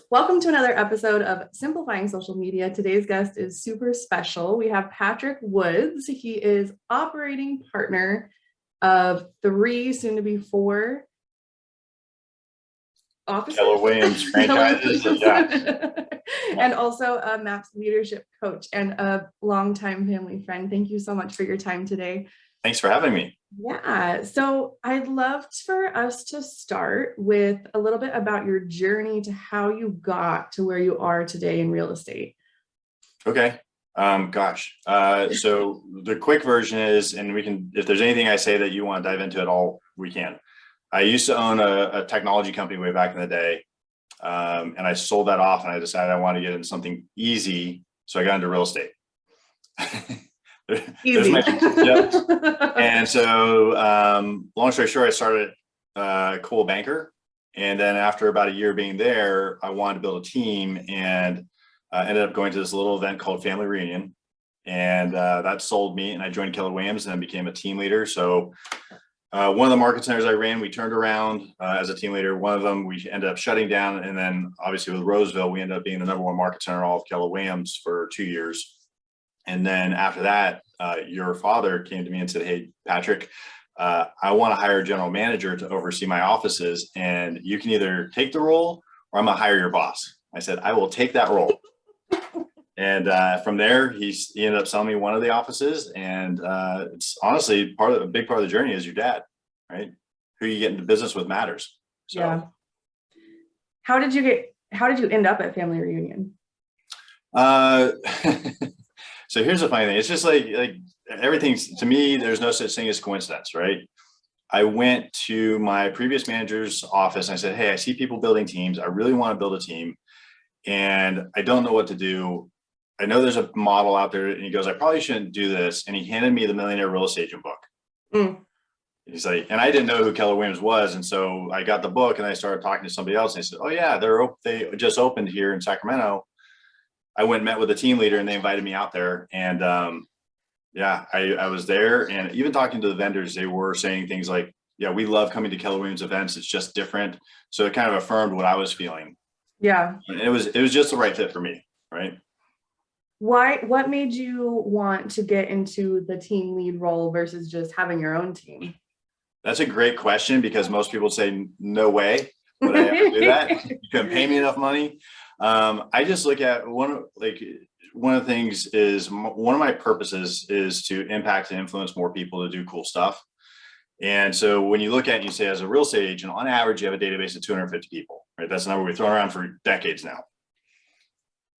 Welcome to another episode of Simplifying Social Media. Today's guest is super special. We have Patrick Woods. He is operating partner of 3, soon to be 4 offices. Keller Williams franchises. Yeah. And also a MAPS leadership coach and a longtime family friend. Thank you so much for your time today. Thanks for having me. Yeah. So I'd love for us to start with a little bit about your journey to how you got to where you are today in real estate. Okay. So the quick version is, and we can, if there's anything I say that you want to dive into at all, we can. I used to own a technology company way back in the day. And I sold that off and I decided I wanted to get into something easy. So I got into real estate. Easy. And so, long story short, I started Cool Banker. And then after about a year being there, I wanted to build a team and ended up going to this little event called Family Reunion. And that sold me, and I joined Keller Williams and then became a team leader. So one of the market centers I ran, we turned around as a team leader. One of them, we ended up shutting down. And then obviously with Roseville, we ended up being the #1 market center in all of Keller Williams for 2 years. And then after that, your father came to me and said, "Hey, Patrick, I want to hire a general manager to oversee my offices. And you can either take the role or I'm going to hire your boss." I said, "I will take that role." And from there, he ended up selling me one of the offices. And it's honestly a big part of the journey is your dad, right? Who you get into business with matters. So. Yeah. How did you end up at Family Reunion? So here's the funny thing. It's just like everything to me, there's no such thing as coincidence, right? I went to my previous manager's office and I said, "Hey, I see people building teams. I really want to build a team and I don't know what to do. I know there's a model out there." And he goes, "I probably shouldn't do this." And he handed me the Millionaire Real Estate Agent book. Mm. He's like, and I didn't know who Keller Williams was. And so I got the book and I started talking to somebody else and they said, "Oh yeah, they just opened here in Sacramento." I went and met with the team leader and they invited me out there. And I was there, and even talking to the vendors, they were saying things like, "Yeah, we love coming to Keller Williams events. It's just different." So it kind of affirmed what I was feeling. Yeah. And it was just the right fit for me. Right. What made you want to get into the team lead role versus just having your own team? That's a great question because most people say, "No way would I ever do that. You couldn't pay me enough money." I just look at one of the things is one of my purposes is to impact and influence more people to do cool stuff. And so when you look at it and you say, as a real estate agent, on average, you have a database of 250 people, right? That's the number we've thrown around for decades now.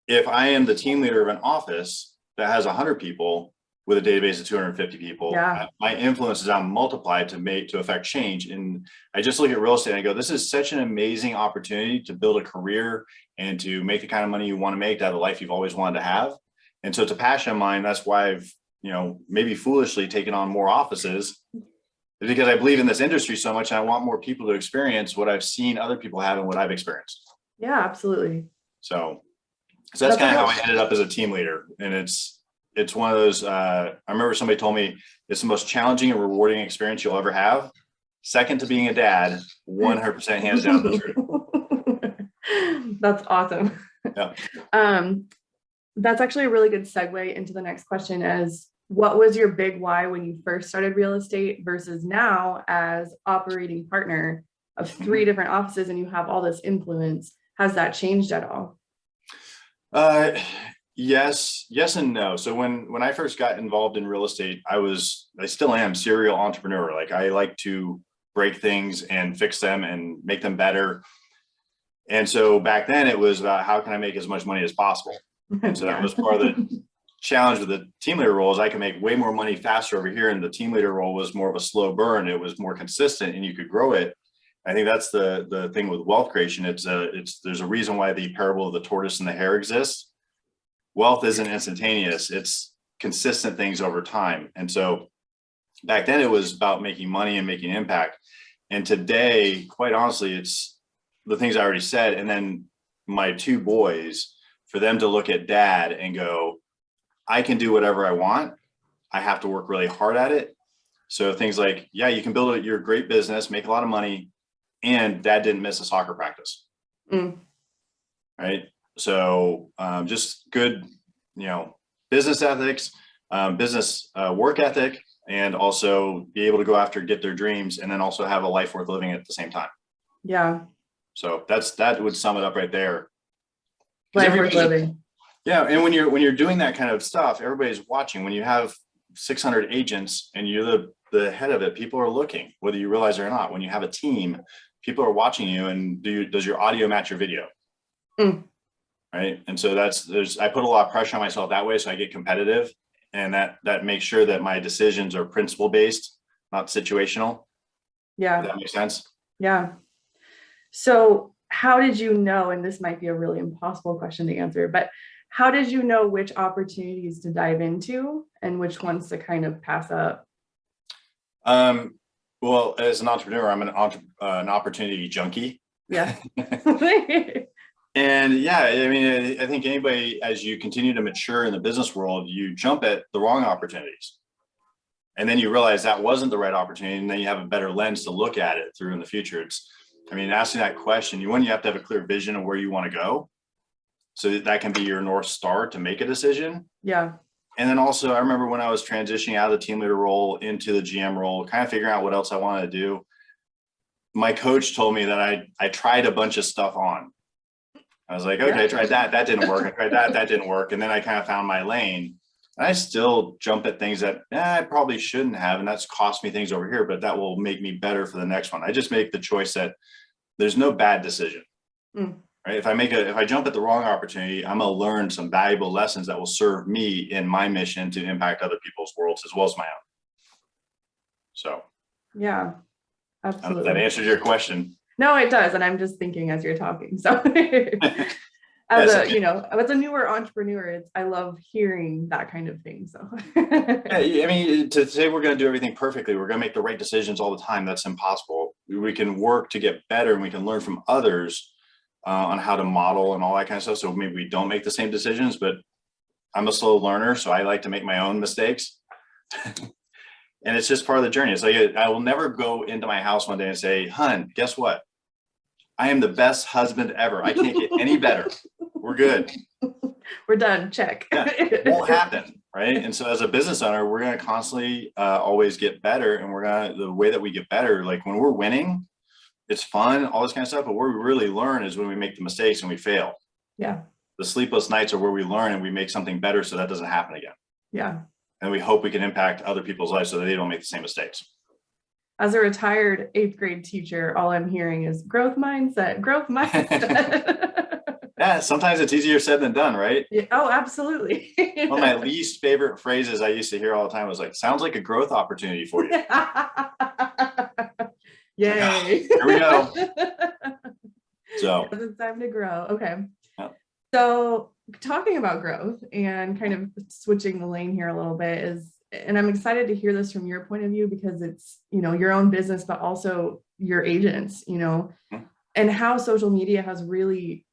If I am the team leader of an office that has 100 people with a database of 250 people, yeah, my influence is now multiplied to affect change. And I just look at real estate and I go, this is such an amazing opportunity to build a career and to make the kind of money you want to make, to have the life you've always wanted to have. And so it's a passion of mine. That's why I've, maybe foolishly taken on more offices, because I believe in this industry so much. And I want more people to experience what I've seen other people have and what I've experienced. Yeah, absolutely. So that's kind of how I ended up as a team leader. And it's one of those, I remember somebody told me it's the most challenging and rewarding experience you'll ever have. Second to being a dad, 100% hands down the truth. That's awesome. Yeah. That's actually a really good segue into the next question as what was your big why when you first started real estate versus now as operating partner of 3 different offices and you have all this influence? Has that changed at all? Yes and no. So when I first got involved in real estate, I still am serial entrepreneur. Like I like to break things and fix them and make them better. And so back then it was about how can I make as much money as possible. And so that was part of the challenge with the team leader role is I can make way more money faster over here. And the team leader role was more of a slow burn. It was more consistent and you could grow it. I think that's the thing with wealth creation. There's a reason why the parable of the tortoise and the hare exists. Wealth isn't instantaneous. It's consistent things over time. And so back then it was about making money and making impact. And today, quite honestly, it's the things I already said. And then my 2 boys, for them to look at dad and go, I can do whatever I want. I have to work really hard at it. So things like, yeah, you can build your great business, make a lot of money, and dad didn't miss a soccer practice. Mm. right? So just good, business ethics, business work ethic, and also be able to go after, get their dreams, and then also have a life worth living at the same time. Yeah. So that would sum it up right there. Life worth living. Yeah. And when you're doing that kind of stuff, everybody's watching. When you have 600 agents and you're the head of it, people are looking, whether you realize it or not. When you have a team, people are watching you, and does your audio match your video? Right. And so I put a lot of pressure on myself that way. So I get competitive, and that makes sure that my decisions are principle based, not situational. Yeah. Does that make sense? Yeah. So how did you know, and this might be a really impossible question to answer, but how did you know which opportunities to dive into and which ones to kind of pass up? Well, as an entrepreneur, I'm an opportunity junkie. Yeah. And yeah, I mean, I think anybody, as you continue to mature in the business world, you jump at the wrong opportunities. And then you realize that wasn't the right opportunity. And then you have a better lens to look at it through in the future. Asking that question, you have to have a clear vision of where you want to go, so that can be your North Star to make a decision. Yeah. And then also, I remember when I was transitioning out of the team leader role into the GM role, kind of figuring out what else I wanted to do. My coach told me that I tried a bunch of stuff on. I was like, okay, I tried that. That didn't work. I tried that. That didn't work. And then I kind of found my lane. And I still jump at things that I probably shouldn't have. And that's cost me things over here, but that will make me better for the next one. I just make the choice that there's no bad decision. Right? If I jump at the wrong opportunity, I'm going to learn some valuable lessons that will serve me in my mission to impact other people's worlds as well as my own. So yeah, absolutely. That answers your question. No, it does. And I'm just thinking as you're talking. So as a newer entrepreneur, I love hearing that kind of thing. So yeah, I mean, to say we're going to do everything perfectly, we're going to make the right decisions all the time, that's impossible. We can work to get better, and we can learn from others on how to model and all that kind of stuff. So maybe we don't make the same decisions, but I'm a slow learner, so I like to make my own mistakes. And it's just part of the journey. It's like, I will never go into my house one day and say, "Hun, guess what? I am the best husband ever. I can't get any better. We're good. We're done. Check." Yeah, it won't happen, right? And so as a business owner, we're going to constantly always get better. And the way that we get better, like when we're winning, it's fun, all this kind of stuff. But where we really learn is when we make the mistakes and we fail. Yeah. The sleepless nights are where we learn and we make something better so that doesn't happen again. Yeah. And we hope we can impact other people's lives so that they don't make the same mistakes. As a retired 8th grade teacher, all I'm hearing is growth mindset, growth mindset. Yeah, sometimes it's easier said than done, right? Yeah. Oh, absolutely. One of my least favorite phrases I used to hear all the time was like, "Sounds like a growth opportunity for you." Yay. Here we go. So it's time to grow. Okay. Yeah. So talking about growth and kind of switching the lane here a little bit and I'm excited to hear this from your point of view, because it's, your own business, but also your agents, and how social media has really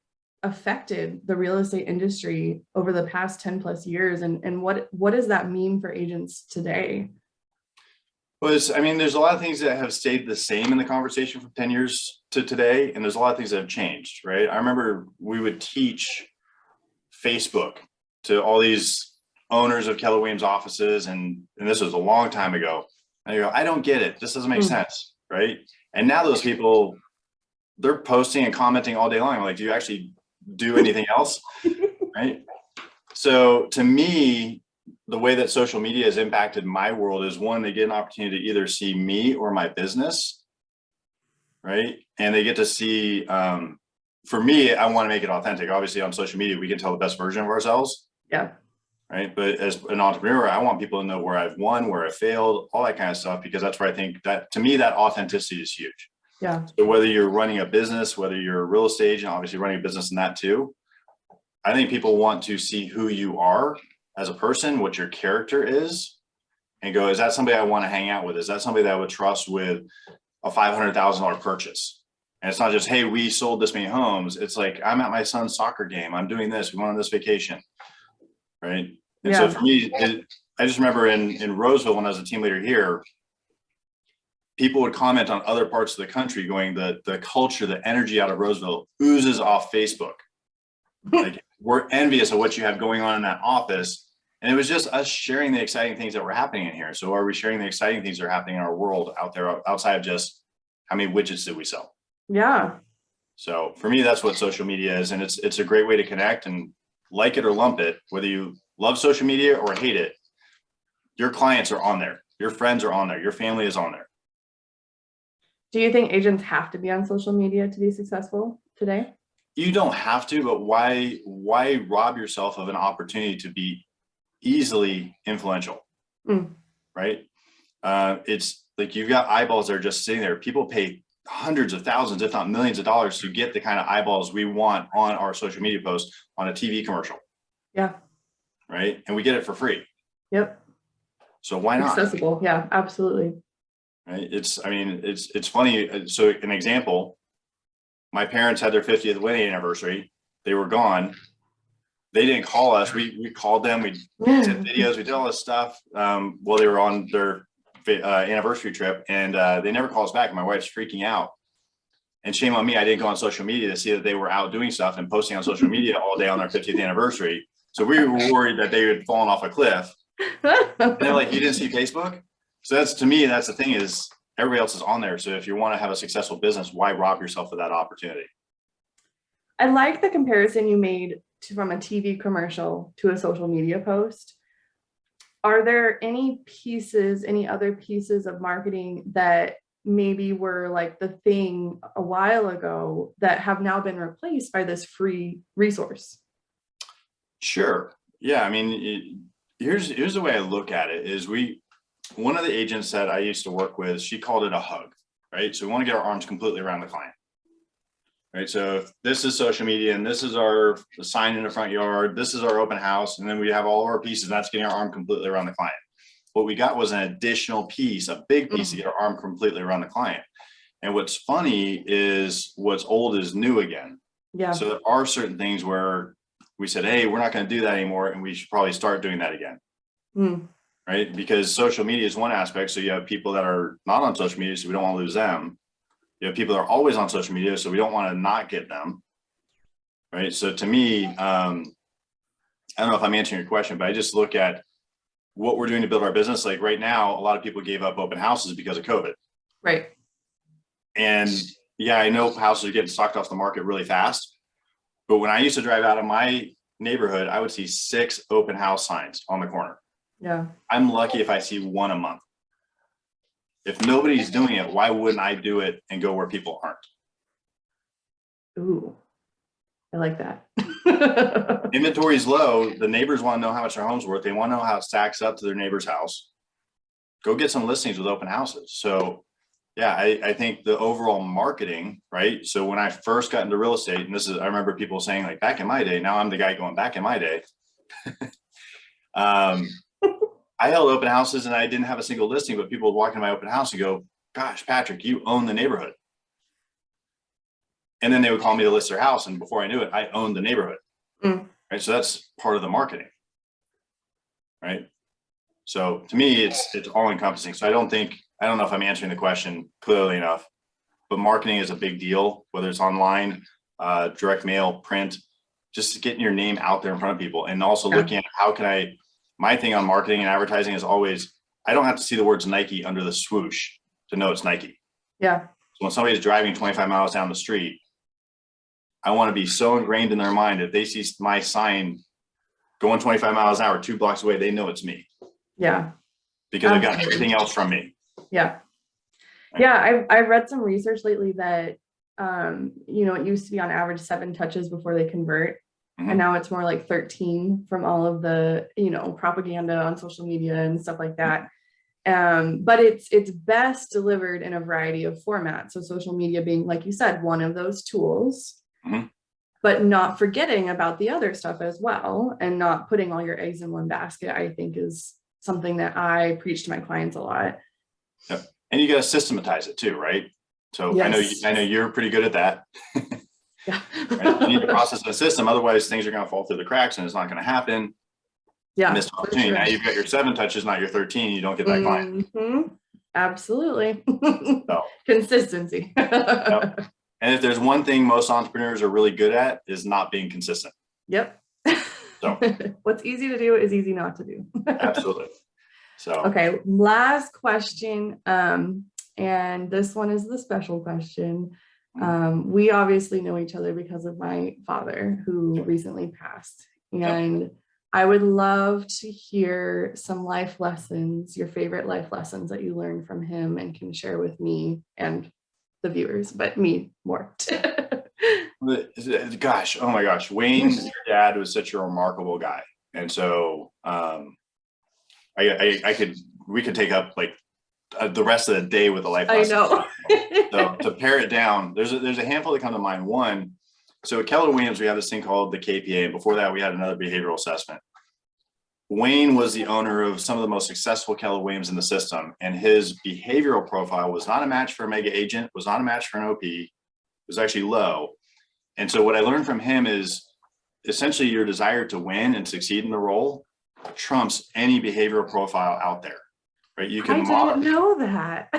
affected the real estate industry over the past 10 plus years. And what does that mean for agents today? Well, there's a lot of things that have stayed the same in the conversation from 10 years to today. And there's a lot of things that have changed, right? I remember we would teach Facebook to all these owners of Keller Williams offices. And this was a long time ago. And you go, "I don't get it. This doesn't make sense." Right. And now those people, they're posting and commenting all day long. I'm like, do you actually do anything else? Right. So to me, the way that social media has impacted my world is, one, they get an opportunity to either see me or my business. Right. And they get to see, for me, I want to make it authentic. Obviously on social media, we can tell the best version of ourselves. Yeah. Right. But as an entrepreneur, I want people to know where I've won, where I failed, all that kind of stuff, because that's where I think that, to me, that authenticity is huge. Yeah. So whether you're running a business, whether you're a real estate agent, obviously running a business in that too, I think people want to see who you are as a person, what your character is, and go, is that somebody I want to hang out with? Is that somebody that I would trust with a $500,000 purchase? And it's not just, "Hey, we sold this many homes." It's like, "I'm at my son's soccer game. I'm doing this. We went on this vacation." Right. And so for me, I just remember in Roseville, when I was a team leader here, people would comment on other parts of the country going, the culture, the energy out of Roseville oozes off Facebook. Like, we're envious of what you have going on in that office. And it was just us sharing the exciting things that were happening in here. So are we sharing the exciting things that are happening in our world out there outside of just how many widgets did we sell? Yeah. So for me, that's what social media is. And it's a great way to connect, and like it or lump it, whether you love social media or hate it, your clients are on there. Your friends are on there. Your family is on there. Do you think agents have to be on social media to be successful today? You don't have to, but why rob yourself of an opportunity to be easily influential? Right? It's like you've got eyeballs that are just sitting there. People pay hundreds of thousands, if not millions of dollars to get the kind of eyeballs we want on our social media posts on a TV commercial. Yeah. Right? And we get it for free. Yep. So why not? Accessible. Yeah, absolutely. Right? It's funny. So an example, my parents had their 50th wedding anniversary. They were gone. They didn't call us. We called them. We sent videos. We did all this stuff while they were on their anniversary trip, and they never called us back. My wife's freaking out, and shame on me. I didn't go on social media to see that they were out doing stuff and posting on social media all day on their 50th anniversary. So we were worried that they had fallen off a cliff. And they're like, you didn't see Facebook? So that's, to me, that's the thing, is everybody else is on there. So if you want to have a successful business, why rob yourself of that opportunity? I like the comparison you made from a TV commercial to a social media post. Are there any other pieces of marketing that maybe were like the thing a while ago that have now been replaced by this free resource? Sure. Yeah. I mean, here's the way I look at it is one of the agents that I used to work with, she called it a hug, right? So we want to get our arms completely around the client, right? So if this is social media and this is our sign in the front yard, this is our open house, and then we have all of our pieces, and that's getting our arm completely around the client. What we got was an additional piece, a big piece to get our arm completely around the client. And what's funny is what's old is new again. Yeah. So there are certain things where we said, hey, we're not going to do that anymore, and we should probably start doing that again. Right? Because social media is one aspect. So you have people that are not on social media, so we don't want to lose them. You have people that are always on social media, so we don't want to not get them. Right? So to me, I don't know if I'm answering your question, but I just look at what we're doing to build our business. Like right now, a lot of people gave up open houses because of COVID. Right. And yeah, I know houses are getting sucked off the market really fast. But when I used to drive out of my neighborhood, I would see 6 open house signs on the corner. Yeah. I'm lucky if I see one a month. If nobody's doing it, why wouldn't I do it and go where people aren't? Ooh, I like that. Inventory is low. The neighbors want to know how much their home's worth. They want to know how it stacks up to their neighbor's house. Go get some listings with open houses. So yeah, I think the overall marketing, right? So when I first got into real estate, and I remember people saying like back in my day, now I'm the guy going back in my day. I held open houses and I didn't have a single listing, but people would walk in my open house and go, gosh, Patrick, you own the neighborhood. And then they would call me to list their house. And before I knew it, I owned the neighborhood. Right. So that's part of the marketing. Right. So to me, it's all encompassing. So I don't know if I'm answering the question clearly enough, but marketing is a big deal, whether it's online, direct mail, print, just getting your name out there in front of people. And also looking at my thing on marketing and advertising is always, I don't have to see the words Nike under the swoosh to know it's Nike. Yeah. So when somebody's driving 25 miles down the street, I want to be so ingrained in their mind that they see my sign going 25 miles an hour, 2 blocks away, they know it's me. Yeah. Because I've got everything else from me. Yeah. Yeah. I read some research lately that, it used to be on average 7 touches before they convert. And now it's more like 13 from all of the, propaganda on social media and stuff like that. But it's best delivered in a variety of formats. So social media being, like you said, one of those tools, but not forgetting about the other stuff as well, and not putting all your eggs in one basket, I think is something that I preach to my clients a lot. Yep. And you got to systematize it too, right? So yes. I know you're pretty good at that. Yeah. Right? You need to process the system. Otherwise things are going to fall through the cracks and it's not going to happen. Yeah. Missed opportunity. Sure. Now you've got your 7 touches, not your 13. You don't get that client. Absolutely. So, consistency. Yep. And if there's one thing most entrepreneurs are really good at is not being consistent. Yep. So What's easy to do is easy not to do. absolutely. So, Okay, last question. And this one is the special question. We obviously know each other because of my father who recently passed. And I would love to hear some life lessons, your favorite life lessons that you learned from him and can share with me and the viewers, but me more. gosh, oh my gosh, Wayne, your dad was such a remarkable guy. And so we could take up like the rest of the day with a life lesson. I know. So to pare it down, there's a handful that come to mind. One, so at Keller Williams, we have this thing called the KPA. And before that, we had another behavioral assessment. Wayne was the owner of some of the most successful Keller Williams in the system. And his behavioral profile was not a match for a mega agent, was not a match for an OP. It was actually low. And so what I learned from him is essentially your desire to win and succeed in the role trumps any behavioral profile out there, right? You can I didn't know that.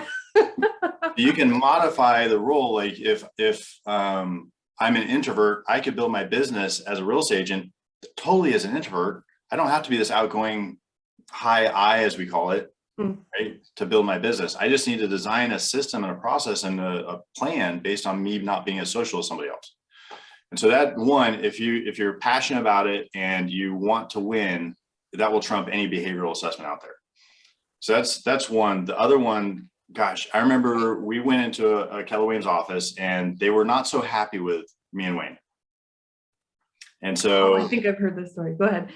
you can modify the role. Like if I'm an introvert, I could build my business as a real estate agent totally as an introvert. I don't have to be this outgoing high I, as we call it, right, to build my business. I just need to design a system and a process and a plan based on me not being as social as somebody else. And so that one, if you're passionate about it and you want to win, that will trump any behavioral assessment out there. So that's one. The other one, gosh, I remember we went into a Keller Williams office and they were not so happy with me and Wayne. And so I think I've heard this story. Go ahead.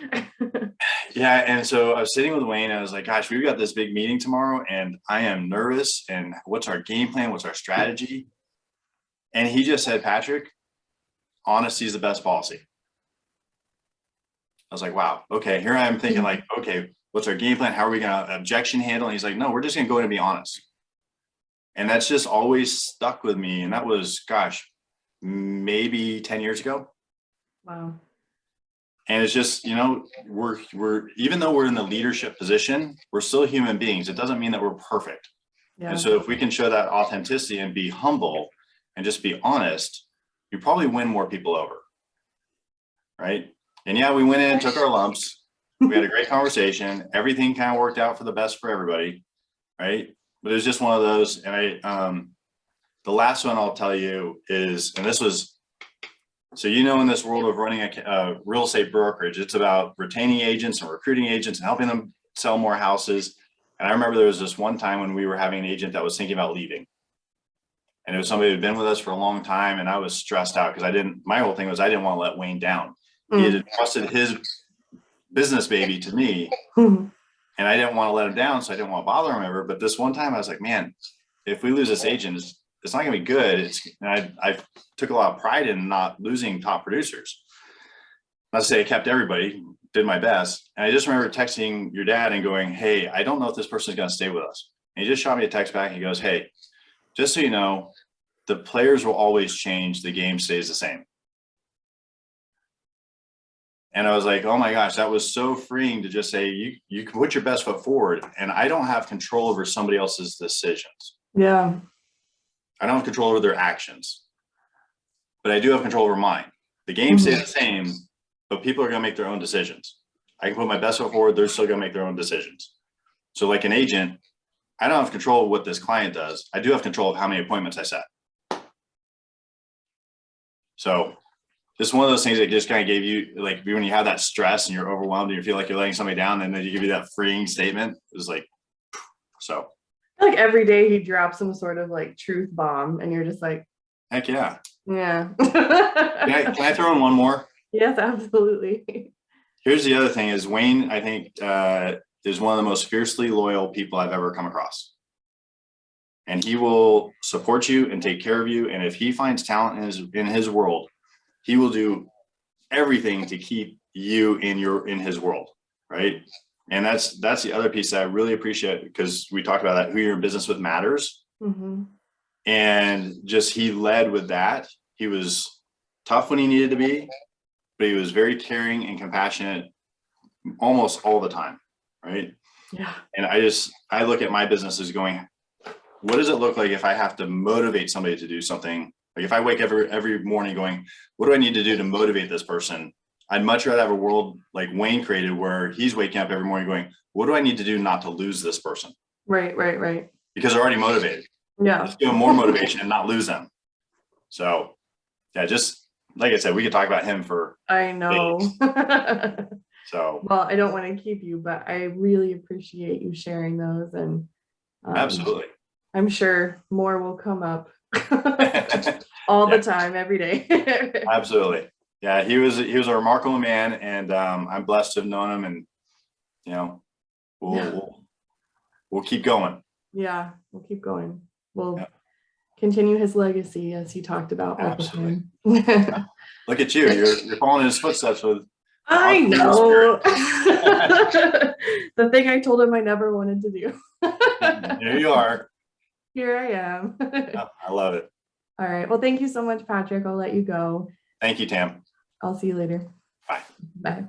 Yeah. And so I was sitting with Wayne and I was like, gosh, we've got this big meeting tomorrow and I am nervous. And what's our game plan? What's our strategy? And he just said, Patrick, honesty is the best policy. I was like, wow, okay. Here I am thinking like, okay, what's our game plan? How are we going to objection handle? And he's like, no, we're just going to go in and be honest. And that's just always stuck with me. And that was, gosh, maybe 10 years ago. Wow. And it's just, we're even though we're in the leadership position, we're still human beings. It doesn't mean that we're perfect. Yeah. And so if we can show that authenticity and be humble and just be honest, you probably win more people over. Right. And yeah, we went in, took our lumps. We had a great conversation. Everything kind of worked out for the best for everybody. Right. But it was just one of those. And the last one I'll tell you is, and this was, so, in this world of running a real estate brokerage, it's about retaining agents and recruiting agents and helping them sell more houses. And I remember there was this one time when we were having an agent that was thinking about leaving. And it was somebody who'd been with us for a long time. And I was stressed out because my whole thing was I didn't want to let Wayne down. He had entrusted his business baby to me and I didn't want to let him down. So I didn't want to bother him ever. But this one time I was like, man, if we lose this agent, it's not going to be good. I took a lot of pride in not losing top producers. Not to say I kept everybody, did my best. And I just remember texting your dad and going, hey, I don't know if this person is going to stay with us. And he just shot me a text back and he goes, hey, just so you know, the players will always change. The game stays the same. And I was like, oh my gosh, that was so freeing to just say, you can put your best foot forward and I don't have control over somebody else's decisions. Yeah. I don't have control over their actions, but I do have control over mine. The game stays the same, but people are going to make their own decisions. I can put my best foot forward. They're still going to make their own decisions. So like an agent, I don't have control of what this client does. I do have control of how many appointments I set. So just one of those things that just kind of gave you, like when you have that stress and you're overwhelmed and you feel like you're letting somebody down, and then you give you that freeing statement. It was like, so. Like every day he drops some sort of like truth bomb and you're just like, heck yeah. Yeah. Can I throw in one more? Yes, absolutely. Here's the other thing is Wayne, I think, is one of the most fiercely loyal people I've ever come across. And he will support you and take care of you. And if he finds talent in his world, he will do everything to keep you in his world. Right. And that's the other piece that I really appreciate, because we talked about that, who you're in business with matters. And just, he led with that. He was tough when he needed to be, but he was very caring and compassionate almost all the time. Right. Yeah. And I look at my business as going, what does it look like if I have to motivate somebody to do something? Like if I wake every morning going, what do I need to do to motivate this person? I'd much rather have a world like Wayne created where he's waking up every morning going, what do I need to do not to lose this person? Right. Because they're already motivated. Yeah. Let's give them more motivation and not lose them. So yeah, just like I said, we could talk about him for I know. days. So Well, I don't want to keep you, but I really appreciate you sharing those. And absolutely. I'm sure more will come up all the time, every day. Absolutely. Yeah, he was a remarkable man, and I'm blessed to have known him, and you know, we'll keep going. Yeah, we'll keep going. We'll continue his legacy as he talked about all Absolutely. the time. Look at you. You're following in his footsteps with I know. The thing I told him I never wanted to do. Here you are. Here I am. I love it. All right. Well, thank you so much, Patrick. I'll let you go. Thank you, Tam. I'll see you later. Bye. Bye.